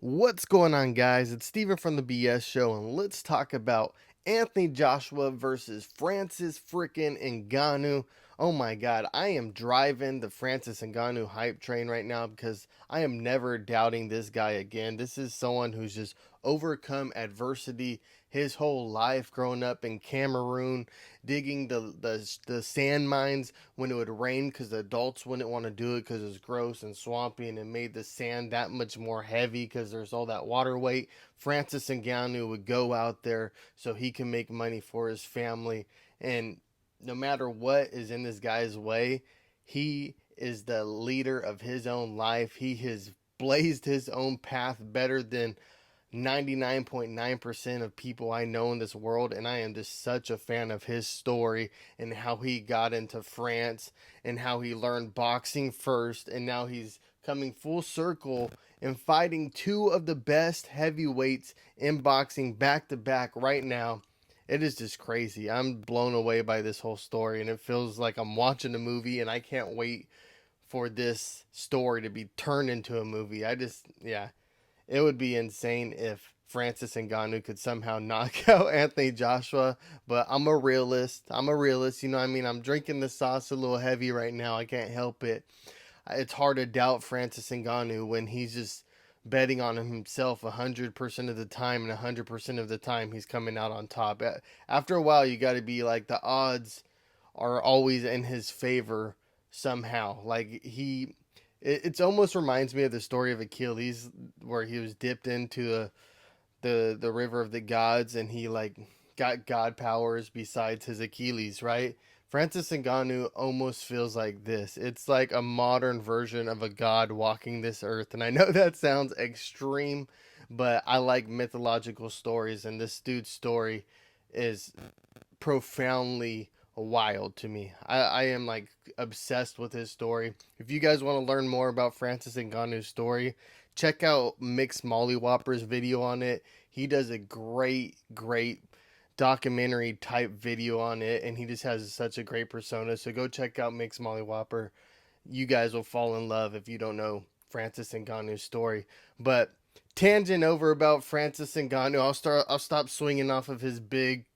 What's going on, guys? It's Steven from the BS Show, and let's talk about Anthony Joshua versus Francis frickin' Ngannou. Oh my god, I am driving the Francis Ngannou hype train right now because I am never doubting this guy again. This is someone who's just overcome adversity his whole life, growing up in Cameroon, digging the sand mines when it would rain because the adults wouldn't want to do it because it's gross and swampy, and it made the sand that much more heavy because there's all that water weight. Francis Ngannou would go out there so he can make money for his family, and no matter what is in this guy's way, he is the leader of his own life. He has blazed his own path better than 99.9% of people I know in this world, and I am just such a fan of his story and how he got into France and how he learned boxing first, and now he's coming full circle and fighting two of the best heavyweights in boxing back to back right now. It is just crazy. I'm blown away by this whole story, and it feels like I'm watching a movie, and I can't wait for this story to be turned into a movie. Yeah, it would be insane if Francis Ngannou could somehow knock out Anthony Joshua, but I'm a realist. I'm a realist. You know what I mean? I'm drinking the sauce a little heavy right now. I can't help it. It's hard to doubt Francis Ngannou when he's just betting on himself 100% of the time, and 100% of the time he's coming out on top. After a while, you got to be like, the odds are always in his favor somehow. Like, it's almost reminds me of the story of Achilles, where he was dipped into the river of the gods, and he like got god powers besides his Achilles, right? Francis Ngannou almost feels like this. It's like a modern version of a god walking this earth, and I know that sounds extreme, but I like mythological stories, and this dude's story is profoundly wild to me. I am like obsessed with his story. If you guys want to learn more about Francis Ngannou's story, check out Mix Mollywopper's video on it. He does a great documentary type video on it, and he just has such a great persona. So go check out Mix Mollywopper. You guys will fall in love if you don't know Francis Ngannou's story. But tangent over about Francis Ngannou. I'll stop swinging off of his big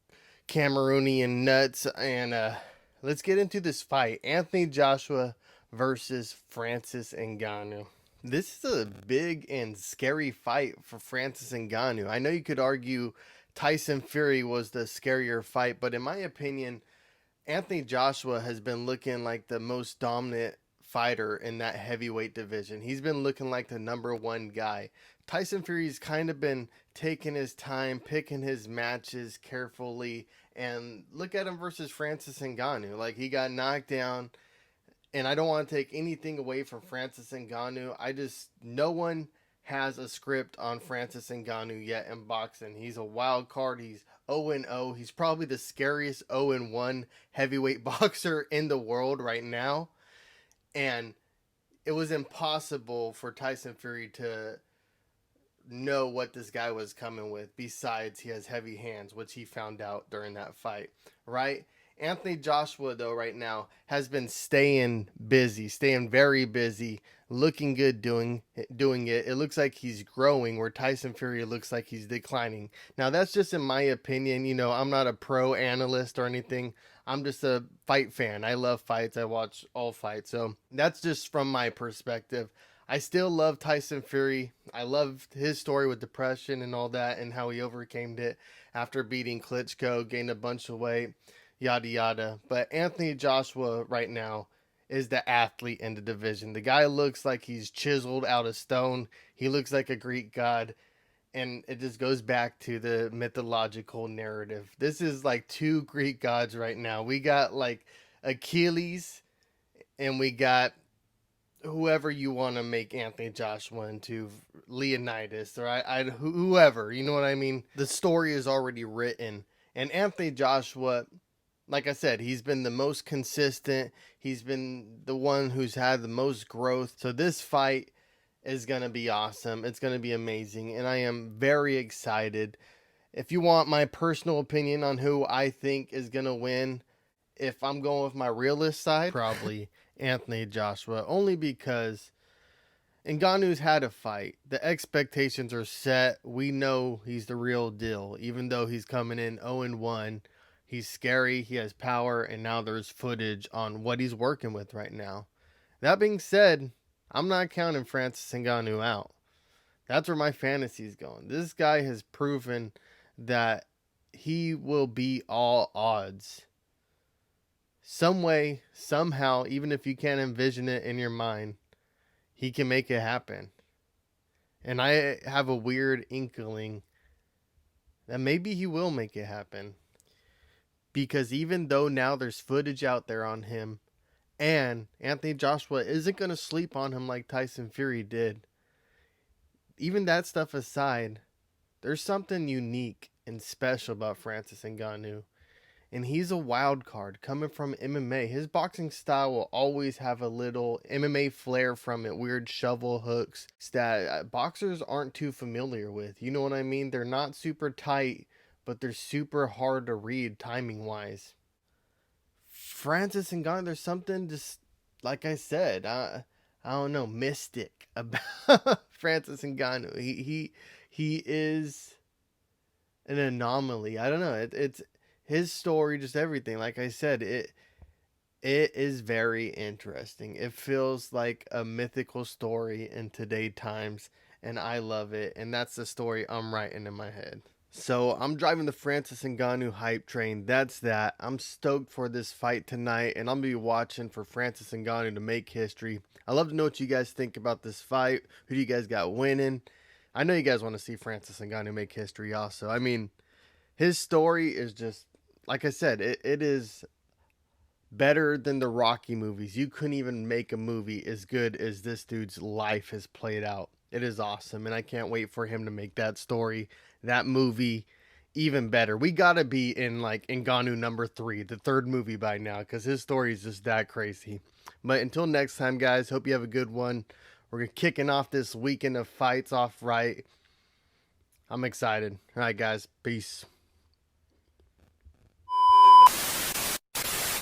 Cameroonian nuts, and let's get into this fight. Anthony Joshua versus Francis Ngannou. This is a big and scary fight for Francis Ngannou. I know you could argue Tyson Fury was the scarier fight, but in my opinion, Anthony Joshua has been looking like the most dominant fighter in that heavyweight division. He's been looking like the number one guy. Tyson Fury's kind of been taking his time, picking his matches carefully, and look at him versus Francis Ngannou. Like, he got knocked down, and I don't want to take anything away from Francis Ngannou. No one has a script on Francis Ngannou yet in boxing. He's a wild card. He's 0-0. He's probably the scariest 0-1 heavyweight boxer in the world right now. And it was impossible for Tyson Fury to know what this guy was coming with. Besides, he has heavy hands, which he found out during that fight, right? Anthony Joshua, though, right now has been staying busy, staying very busy, looking good doing it. It looks like he's growing, where Tyson Fury looks like he's declining. Now, that's just in my opinion. You know, I'm not a pro analyst or anything. I'm just a fight fan. I love fights. I watch all fights. So that's just from my perspective. I still love Tyson Fury. I love his story with depression and all that, and how he overcame it after beating Klitschko, gained a bunch of weight, yada yada. But Anthony Joshua right now is the athlete in the division. The guy looks like he's chiseled out of stone. He looks like a Greek god. And it just goes back to the mythological narrative. This is like two Greek gods right now. We got like Achilles, and we got whoever you want to make Anthony Joshua into, Leonidas, or whoever, you know what I mean? The story is already written. And Anthony Joshua, like I said, he's been the most consistent. He's been the one who's had the most growth. So this fight is going to be awesome. It's going to be amazing. And I am very excited. If you want my personal opinion on who I think is going to win, if I'm going with my realist side, probably Anthony Joshua, only because Ngannou's had a fight. The expectations are set. We know he's the real deal. Even though he's coming in 0-1, he's scary, he has power, and now there's footage on what he's working with right now. That being said, I'm not counting Francis Ngannou out. That's where my fantasy's going. This guy has proven that he will beat all odds. Some way, somehow, even if you can't envision it in your mind, he can make it happen. And I have a weird inkling that maybe he will make it happen. Because even though now there's footage out there on him, and Anthony Joshua isn't going to sleep on him like Tyson Fury did, even that stuff aside, there's something unique and special about Francis Ngannou. And he's a wild card coming from MMA. His boxing style will always have a little MMA flair from it, weird shovel hooks that boxers aren't too familiar with. You know what I mean? They're not super tight, but they're super hard to read timing wise. Francis Ngannou, there's something just like I said, I don't know, mystic about Francis Ngannou. He is an anomaly. I don't know. It's his story, just everything. Like I said, it is very interesting. It feels like a mythical story in today's times, and I love it. And that's the story I'm writing in my head. So I'm driving the Francis Ngannou hype train. That's that. I'm stoked for this fight tonight, and I'm gonna be watching for Francis Ngannou to make history. I love to know what you guys think about this fight. Who do you guys got winning? I know you guys want to see Francis Ngannou make history also. I mean, his story is just, like I said, it is better than the Rocky movies. You couldn't even make a movie as good as this dude's life has played out. It is awesome, and I can't wait for him to make that story, that movie, even better. We gotta be in like Ngannou number 3, the third movie by now, because his story is just that crazy. But until next time, guys, hope you have a good one. We're kicking off this weekend of fights off right. I'm excited. All right, guys, peace.